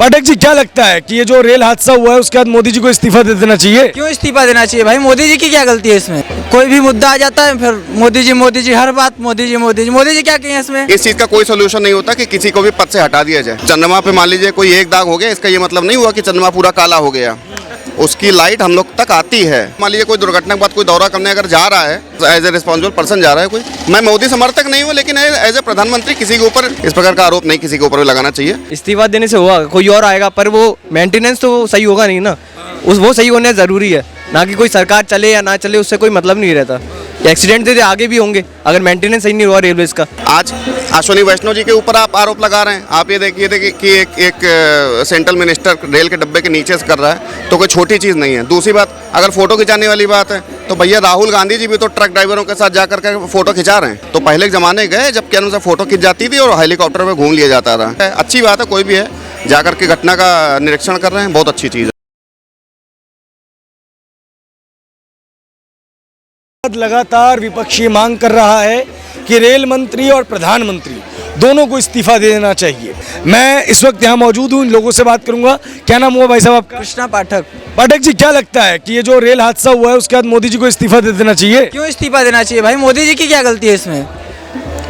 पाठक जी, क्या लगता है कि ये जो रेल हादसा हुआ है उसके बाद मोदी जी को इस्तीफा दे देना चाहिए? क्यों इस्तीफा देना चाहिए भाई? मोदी जी की क्या गलती है इसमें? कोई भी मुद्दा आ जाता है फिर मोदी जी, हर बात मोदी जी क्या किए इसमें? इस चीज का कोई सोल्यूशन नहीं होता कि किसी को भी पद से हटा दिया जाए। चंद्रमा पे मान लीजिए कोई एक दाग हो गया, इसका ये मतलब नहीं हुआ कि चंद्रमा पूरा काला हो गया। उसकी लाइट हम लोग तक आती है। मान लीजिए कोई दुर्घटना के बाद कोई दौरा करने अगर जा रहा है, एज ए रिस्पॉन्सिबल पर्सन जा रहा है कोई, मैं मोदी समर्थक नहीं हूँ, लेकिन एज ए प्रधानमंत्री किसी के ऊपर इस प्रकार का आरोप नहीं किसी के ऊपर भी लगाना चाहिए। इस्तीफा देने से हुआ, कोई और आएगा पर वो मेंटेनेंस तो सही होगा नहीं ना, वो सही होना ज़रूरी है। ना कि कोई सरकार चले या ना चले उससे कोई मतलब नहीं रहता। एक्सीडेंट तो आगे भी होंगे अगर मेंटेनेंस सही नहीं हुआ रेलवेज का। आज अश्विनी वैष्णव जी के ऊपर आप आरोप लगा रहे हैं। आप ये देखिए कि एक सेंट्रल मिनिस्टर रेल के डब्बे के नीचे से कर रहा है, तो कोई छोटी चीज़ नहीं है। दूसरी बात, अगर फोटो खिंचाने वाली बात है तो भैया राहुल गांधी जी भी तो ट्रक ड्राइवरों के साथ जाकर के फोटो खिंचा रहे हैं। तो पहले के ज़माने गए जब क्या उनसे फोटो खिंच जाती थी और हेलीकॉप्टर में घूम लिया जाता था। अच्छी बात है, कोई भी है जाकर के घटना का निरीक्षण कर रहे हैं, बहुत अच्छी चीज़ है। लगातार विपक्षी मांग कर रहा है कि रेल मंत्री और प्रधानमंत्री दोनों को इस्तीफा दे देना चाहिए। मैं इस वक्त यहाँ मौजूद हूँ, इन लोगों से बात करूंगा। क्या नाम हुआ भाई साहब आपका? कृष्णा पाठक। पाठक जी, क्या लगता है कि ये जो रेल हादसा हुआ है उसके बाद मोदी जी को इस्तीफा दे देना चाहिए? क्यों इस्तीफा देना चाहिए भाई? मोदी जी की क्या गलती है इसमें?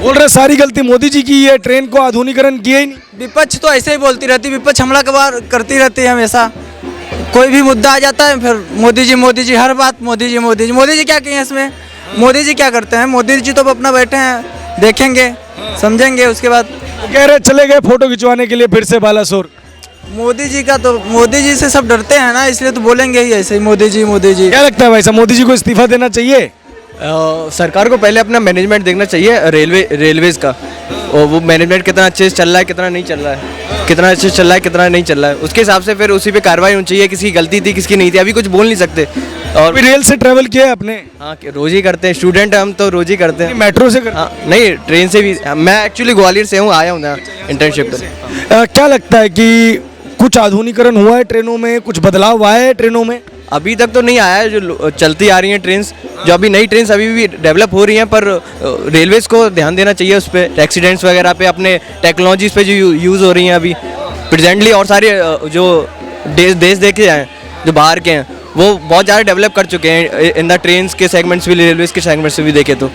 बोल रहे सारी गलती मोदी जी की है, ट्रेन को आधुनिकीकरण किया ही नहीं। विपक्ष तो ऐसे ही बोलती रहती, विपक्ष हमला करती रहती है हमेशा। कोई भी मुद्दा आ जाता है फिर मोदी जी, हर बात मोदी जी क्या किए इसमें? मोदी जी क्या करते हैं? मोदी जी तो अपना बैठे हैं, देखेंगे समझेंगे उसके बाद। कह रहे चले गए फोटो खिंचवाने के लिए फिर से बालासोर। मोदी जी से सब डरते हैं ना, इसलिए तो बोलेंगे ही ऐसे ही मोदी जी। क्या लगता है भाई साहब, मोदी जी को इस्तीफा देना चाहिए? सरकार को पहले अपना मैनेजमेंट देखना चाहिए रेलवेज का, और वो मैनेजमेंट कितना अच्छे से चल रहा है, कितना नहीं चल रहा है, कितना अच्छे से चल रहा है, कितना नहीं चल रहा है, उसके हिसाब से फिर उसी पे कार्रवाई होनी चाहिए। किसकी गलती थी किसकी नहीं थी अभी कुछ बोल नहीं सकते। और रेल से ट्रेवल किया है आपने? हाँ, रोज ही करते हैं, स्टूडेंट हम तो रोज ही करते हैं। मेट्रो से हाँ, नहीं ट्रेन से भी। मैं एक्चुअली ग्वालियर से हूँ, आया हूँ ना इंटर्नशिप पर। क्या लगता है कि कुछ आधुनिकीकरण हुआ है ट्रेनों में, कुछ बदलाव आया है ट्रेनों में? अभी तक तो नहीं आया है, जो चलती आ रही हैं ट्रेन, जो अभी नई ट्रेन अभी भी डेवलप हो रही हैं, पर रेलवेज को ध्यान देना चाहिए उस पर, एक्सीडेंट्स वगैरह पे, अपने टेक्नोलॉजीज पे जो यूज़ हो रही हैं अभी प्रेजेंटली। और सारे जो देश देखे हैं जो बाहर के हैं वो बहुत ज़्यादा डेवलप कर चुके हैं इन द ट्रेन के सेगमेंट्स भी, रेलवेज के सेगमेंट्स भी देखे तो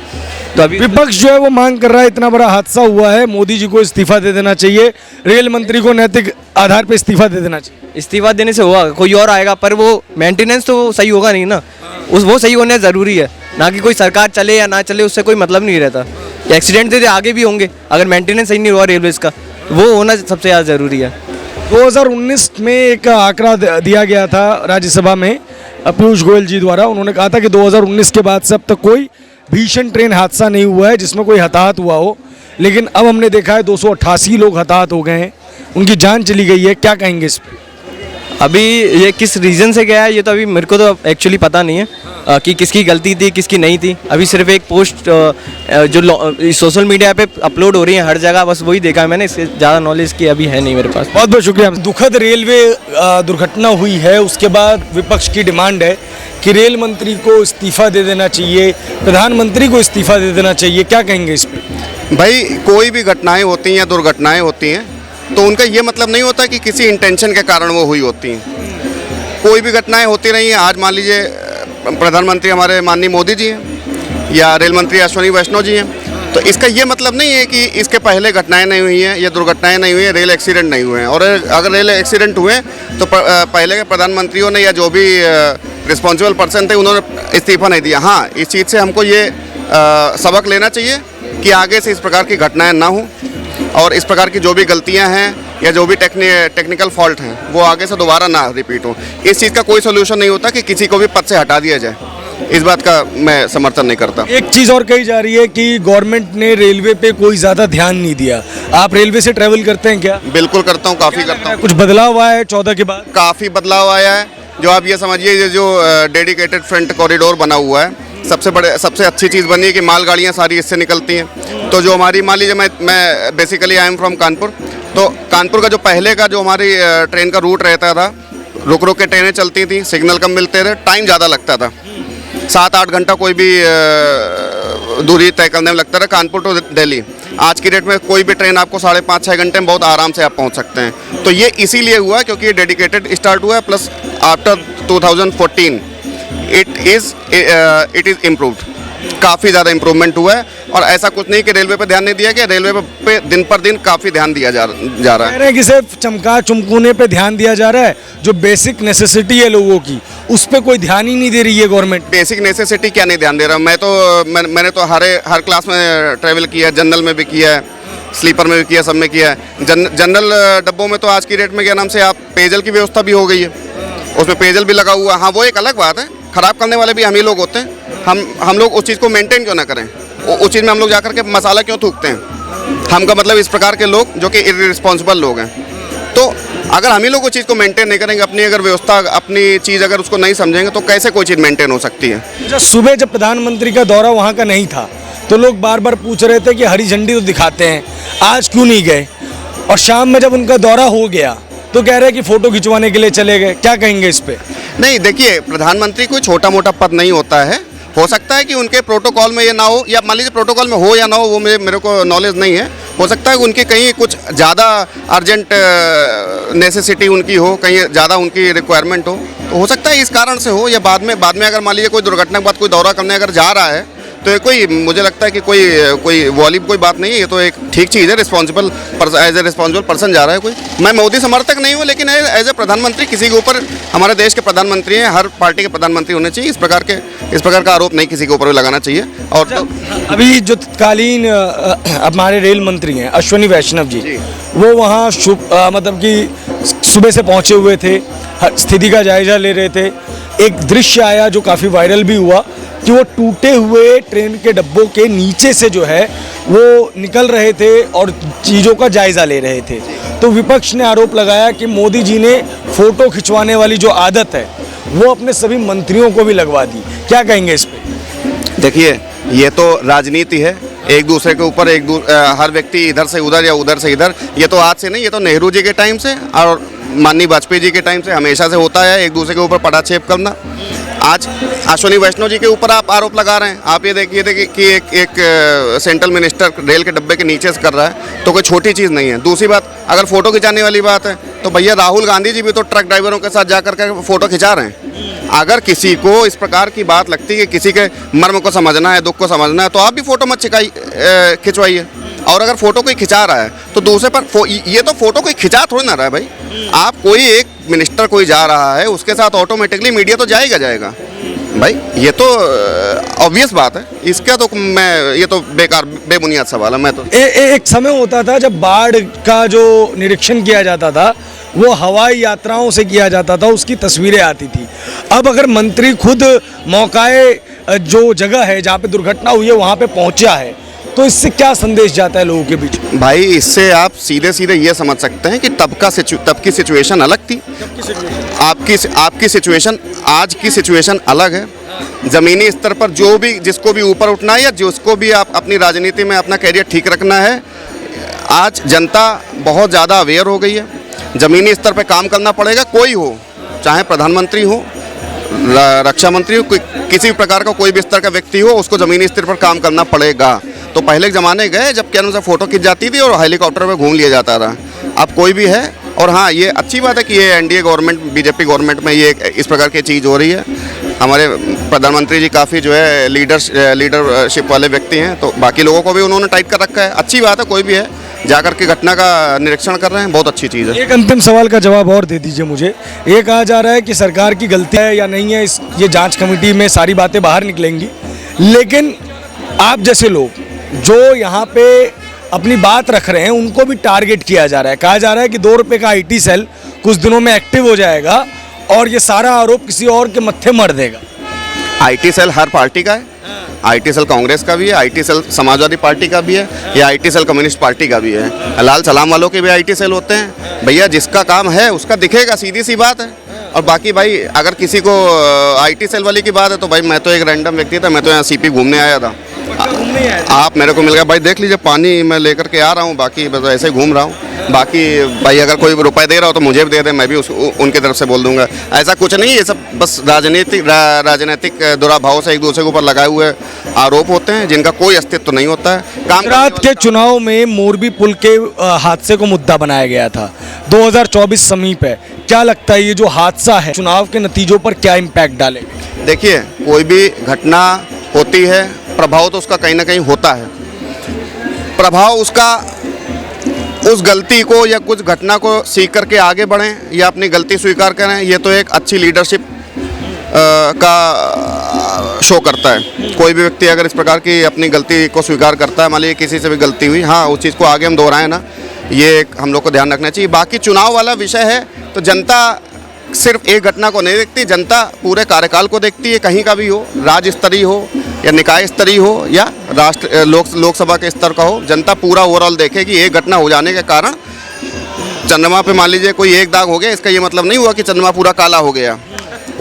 अभी विपक्ष जो है वो मांग कर रहा है, इतना बड़ा हादसा हुआ है, मोदी जी को इस्तीफा दे देना चाहिए, रेल मंत्री को नैतिक आधार पर इस्तीफा दे देना चाहिए। इस्तीफा देने से हुआ, कोई और आएगा पर वो मेंटेनेंस तो सही होगा नहीं ना, वो सही होना ज़रूरी है। ना कि कोई सरकार चले या ना चले उससे कोई मतलब नहीं रहता। एक्सीडेंट तो आगे भी होंगे अगर मेंटेनेंस सही नहीं हुआ रेलवेज का, वो होना सबसे ज़्यादा ज़रूरी है। 2019 में एक आंकड़ा दिया गया था राज्यसभा में पीयूष गोयल जी द्वारा। उन्होंने कहा था कि 2019 के बाद से अब तक कोई भीषण ट्रेन हादसा नहीं हुआ है जिसमें कोई हताहत हुआ हो, लेकिन अब हमने देखा है 288 लोग हताहत हो गए हैं, उनकी जान चली गई है। क्या कहेंगे इस पर? अभी ये किस रीज़न से गया है ये तो अभी मेरे को तो एक्चुअली पता नहीं है कि किसकी गलती थी किसकी नहीं थी। अभी सिर्फ एक पोस्ट जो सोशल मीडिया पे अपलोड हो रही है हर जगह, बस वही देखा है मैंने, इससे ज़्यादा नॉलेज की अभी है नहीं मेरे पास। बहुत बहुत शुक्रिया। दुखद रेलवे दुर्घटना हुई है, उसके बाद विपक्ष की डिमांड है कि रेल मंत्री को इस्तीफा दे देना चाहिए, प्रधानमंत्री को इस्तीफा दे देना चाहिए। क्या कहेंगे इस पर? भाई कोई भी घटनाएं होती हैं या दुर्घटनाएं होती हैं तो उनका ये मतलब नहीं होता कि किसी इंटेंशन के कारण वो हुई होती हैं। कोई भी घटनाएं होती रही हैं। आज मान लीजिए प्रधानमंत्री हमारे माननीय मोदी जी हैं या रेल मंत्री अश्विनी वैष्णव जी हैं, तो इसका ये मतलब नहीं है कि इसके पहले घटनाएं नहीं हुई हैं या दुर्घटनाएं नहीं हुई हैं, रेल एक्सीडेंट नहीं हुए हैं। और अगर रेल एक्सीडेंट हुए तो पहले के प्रधानमंत्रियों ने या जो भी रिस्पॉन्सिबल पर्सन थे उन्होंने इस्तीफा नहीं दिया। हाँ, इस चीज़ से हमको ये सबक लेना चाहिए कि आगे से इस प्रकार की घटनाएँ ना हों और इस प्रकार की जो भी गलतियां हैं या जो भी टेक्निकल फॉल्ट हैं वो आगे से दोबारा ना रिपीट हो। इस चीज़ का कोई सोल्यूशन नहीं होता कि किसी को भी पद से हटा दिया जाए, इस बात का मैं समर्थन नहीं करता। एक चीज़ और कही जा रही है कि गवर्नमेंट ने रेलवे पे कोई ज़्यादा ध्यान नहीं दिया। आप रेलवे से ट्रैवल करते हैं क्या? बिल्कुल करता हूँ, काफ़ी करता हूँ। कुछ बदलाव आया है 14 के बाद? काफ़ी बदलाव आया है। जो आप ये समझिए, ये जो डेडिकेटेड फ्रंट कॉरिडोर बना हुआ है, सबसे अच्छी चीज़ बनी है कि मालगाड़ियाँ सारी इससे निकलती हैं। तो जो हमारी मान लीजिए मैं basically I am from Kanpur, तो कानपुर का जो पहले का जो हमारी ट्रेन का रूट रहता था, रुक रुक के ट्रेनें चलती थी, सिग्नल कम मिलते थे, टाइम ज़्यादा लगता था। 7-8 घंटा कोई भी दूरी तय करने में लगता है। कानपुर टू दिल्ली आज की डेट में कोई भी ट्रेन आपको 5.5-6 घंटे में बहुत आराम से आप पहुंच सकते हैं। तो ये इसीलिए हुआ क्योंकि ये डेडिकेटेड स्टार्ट हुआ है, plus after 2014 it is improved, काफ़ी ज़्यादा इम्प्रूवमेंट हुआ है। और ऐसा कुछ नहीं कि रेलवे पे ध्यान नहीं दिया गया, रेलवे पे दिन पर दिन काफ़ी ध्यान दिया जा रहा कह है। रहे हैं कि सिर्फ चमका चमकूने पे ध्यान दिया जा रहा है, जो बेसिक नेसेसिटी है लोगों की उस पर कोई ध्यान ही नहीं दे रही है गवर्नमेंट। बेसिक नेसेसिटी क्या नहीं ध्यान दे रहा। मैंने तो हर क्लास में ट्रैवल किया है, जनरल में भी किया है, स्लीपर में भी किया, सब में किया है। जनरल डब्बों में तो आज की डेट में क्या नाम से आप पेयजल की व्यवस्था भी हो गई है, उसमें पेयजल भी लगा हुआ है। हाँ, वो एक अलग बात है, ख़राब करने वाले भी हम ही लोग होते हैं। हम लोग उस चीज़ को मेंटेन क्यों ना करें, उस चीज़ में हम लोग जाकर के मसाला क्यों थूकते हैं। हम का मतलब इस प्रकार के लोग जो कि इर्रिस्पॉन्सिबल लोग हैं। तो अगर हम ही लोग उस चीज़ को मेंटेन नहीं करेंगे, अपनी अगर व्यवस्था, अपनी चीज़ अगर उसको नहीं समझेंगे, तो कैसे कोई चीज़ मेंटेन हो सकती है। अच्छा, सुबह जब प्रधानमंत्री का दौरा वहाँ का नहीं था तो लोग बार बार पूछ रहे थे कि हरी झंडी तो दिखाते हैं, आज क्यों नहीं गए। और शाम में जब उनका दौरा हो गया तो कह रहे हैं कि फ़ोटो खिंचवाने के लिए चले गए। क्या कहेंगे इस पर? नहीं, देखिए, प्रधानमंत्री कोई छोटा मोटा पद नहीं होता है। हो सकता है कि उनके प्रोटोकॉल में ये ना हो, या मान लीजिए प्रोटोकॉल में हो या ना हो, वो मेरे को नॉलेज नहीं है। हो सकता है कि उनकी कहीं कुछ ज़्यादा अर्जेंट नेसेसिटी उनकी हो, कहीं ज़्यादा उनकी रिक्वायरमेंट हो सकता है इस कारण से हो। या बाद में अगर मान लीजिए कोई दुर्घटना के बाद कोई दौरा करने अगर जा रहा है, तो ये कोई, मुझे लगता है कि कोई वॉलीब कोई बात नहीं है। ये तो एक ठीक चीज़ है, responsible as a responsible person जा रहा है कोई। मैं मोदी समर्थक नहीं हूँ, लेकिन एज ए प्रधानमंत्री किसी के ऊपर, हमारे देश के प्रधानमंत्री हैं, हर पार्टी के प्रधानमंत्री होने चाहिए। इस प्रकार का आरोप नहीं किसी के ऊपर भी लगाना चाहिए। और तो अभी जो तत्कालीन हमारे रेल मंत्री हैं अश्विनी वैष्णव जी, वो वहाँ मतलब कि सुबह से पहुँचे हुए थे, स्थिति का जायजा ले रहे थे। एक दृश्य आया जो काफ़ी वायरल भी हुआ कि वो टूटे हुए ट्रेन के डब्बों के नीचे से जो है वो निकल रहे थे और चीज़ों का जायज़ा ले रहे थे। तो विपक्ष ने आरोप लगाया कि मोदी जी ने फ़ोटो खिंचवाने वाली जो आदत है वो अपने सभी मंत्रियों को भी लगवा दी। क्या कहेंगे इस पर? देखिए, ये तो राजनीति है, एक दूसरे के ऊपर हर व्यक्ति इधर से उधर या उधर से इधर। ये तो आज से नहीं, ये तो नेहरू जी के टाइम से और माननीय वाजपेयी जी के टाइम से हमेशा से होता है, एक दूसरे के ऊपर पटाक्षेप करना। आज अश्विनी वैष्णव जी के ऊपर आप आरोप लगा रहे हैं। आप ये देखिए कि एक सेंट्रल मिनिस्टर रेल के डब्बे के नीचे से कर रहा है, तो कोई छोटी चीज़ नहीं है। दूसरी बात, अगर फ़ोटो खिंचाने वाली बात है, तो भैया राहुल गांधी जी भी तो ट्रक ड्राइवरों के साथ जाकर के फ़ोटो खिंचा रहे हैं। अगर किसी को इस प्रकार की बात लगती है कि किसी के मर्म को समझना है, दुख को समझना है, तो आप भी फ़ोटो मत खिंचवाइए। और अगर फ़ोटो कोई खिंचा रहा है तो दूसरे पर ये तो फ़ोटो कोई खिंचा थोड़ी ना रहा है भाई। आप कोई एक मिनिस्टर कोई जा रहा है, उसके साथ ऑटोमेटिकली मीडिया तो जाएगा भाई। ये तो ऑब्वियस बात है। इसका तो ये तो बेकार बेबुनियाद सवाल है। मैं तो एक समय होता था जब बाढ़ का जो निरीक्षण किया जाता था वो हवाई यात्राओं से किया जाता था, उसकी तस्वीरें आती थी। अब अगर मंत्री खुद मौकाए जो जगह है जहाँ पे दुर्घटना हुई है वहाँ पे पहुँचा है, तो इससे क्या संदेश जाता है लोगों के बीच? भाई, इससे आप सीधे ये समझ सकते हैं कि तब की सिचुएशन अलग थी। आपकी सिचुएशन, आज की सिचुएशन अलग है। ज़मीनी स्तर पर जिसको भी ऊपर उठना है या जिसको भी आप अपनी राजनीति में अपना कैरियर ठीक रखना है, आज जनता बहुत ज़्यादा अवेयर हो गई है। ज़मीनी स्तर पर काम करना पड़ेगा, कोई हो, चाहे प्रधानमंत्री हो, रक्षा मंत्री हो, किसी भी प्रकार का कोई भी स्तर का व्यक्ति हो, उसको ज़मीनी स्तर पर काम करना पड़ेगा। तो पहले के ज़माने गए जब क्या नाम से फ़ोटो खिंच जाती थी और हेलीकॉप्टर में घूम लिया जाता था। अब कोई भी है। और हाँ, ये अच्छी बात है कि ये एनडीए गवर्नमेंट, बीजेपी गवर्नमेंट में ये इस प्रकार की चीज़ हो रही है। हमारे प्रधानमंत्री जी काफ़ी जो है लीडरशिप वाले व्यक्ति हैं, तो बाकी लोगों को भी उन्होंने टाइट कर रखा है। अच्छी बात है, कोई भी है जाकर के घटना का निरीक्षण कर रहे हैं, बहुत अच्छी चीज़ है। एक अंतिम सवाल का जवाब और दे दीजिए मुझे। ये कहा जा रहा है कि सरकार की गलती है या नहीं है, ये जांच कमेटी में सारी बातें बाहर निकलेंगी, लेकिन आप जैसे लोग जो यहाँ पे अपनी बात रख रहे हैं उनको भी टारगेट किया जा रहा है। कहा जा रहा है कि 2 रुपये का आईटी सेल कुछ दिनों में एक्टिव हो जाएगा और ये सारा आरोप किसी और के मत्थे मर देगा। आईटी सेल हर पार्टी का है। आईटी सेल कांग्रेस का भी है, आईटी सेल समाजवादी पार्टी का भी है, या आईटी सेल कम्युनिस्ट पार्टी का भी है। लाल सलाम वालों के भी आईटी सेल होते हैं। भैया, जिसका काम है उसका दिखेगा, सीधी सी बात है। और बाकी भाई, अगर किसी को आईटी सेल वाली की बात है तो भाई मैं तो एक रैंडम व्यक्ति था, मैं तो यहाँ सीपी घूमने आया था। नहीं आए थे? आप मेरे को मिल गया भाई, देख लीजिए पानी मैं लेकर के आ रहा हूँ, बाकी बस ऐसे ही घूम रहा हूँ। बाकी भाई अगर कोई रुपए दे रहा हो तो मुझे भी दे दे, मैं भी उनकी तरफ से बोल दूंगा। ऐसा कुछ नहीं, ये सब बस राजनीतिक दुराभाव से एक दूसरे के ऊपर लगाए हुए आरोप होते हैं जिनका कोई अस्तित्व नहीं होता है। काम गुजरात के चुनाव में मोरबी पुल के हादसे को मुद्दा बनाया गया था। 2024 समीप है, क्या लगता है ये जो हादसा है चुनाव के नतीजों पर क्या इम्पैक्ट डालेगा? देखिए, कोई भी घटना होती है, प्रभाव तो उसका कहीं ना कहीं होता है। प्रभाव उसका उस गलती को या कुछ घटना को सीख करके आगे बढ़ें या अपनी गलती स्वीकार करें, ये तो एक अच्छी लीडरशिप का शो करता है। कोई भी व्यक्ति अगर इस प्रकार की अपनी गलती को स्वीकार करता है, मान लीजिए किसी से भी गलती हुई, हाँ उस चीज़ को आगे हम दोहराएं ना, ये हम लोग को ध्यान रखना चाहिए। बाकी चुनाव वाला विषय है तो जनता सिर्फ एक घटना को नहीं देखती, जनता पूरे कार्यकाल को देखती है, कहीं का भी हो, राज्य स्तरीय हो या निकाय स्तरीय हो या राष्ट्र लोकसभा के स्तर का हो। जनता पूरा ओवरऑल देखेगी। एक घटना हो जाने के कारण चंद्रमा पे मान लीजिए कोई एक दाग हो गया, इसका ये मतलब नहीं हुआ कि चंद्रमा पूरा काला हो गया।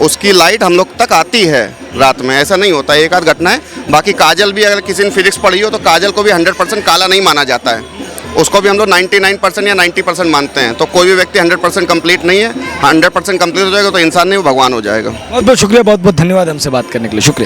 उसकी लाइट हम लोग तक आती है रात में, ऐसा नहीं होता, एक आध घटना है। बाकी काजल भी अगर किसी ने फिजिक्स पढ़ी हो तो काजल को भी 100% काला नहीं माना जाता है, उसको भी हम लोग 99% या 90% मानते हैं। तो कोई भी व्यक्ति 100% कंप्लीट नहीं है। 100% कंप्लीट हो जाएगा तो इंसान नहीं, वो भगवान हो जाएगा। बहुत बहुत शुक्रिया, बहुत बहुत धन्यवाद हमसे बात करने के लिए, शुक्रिया।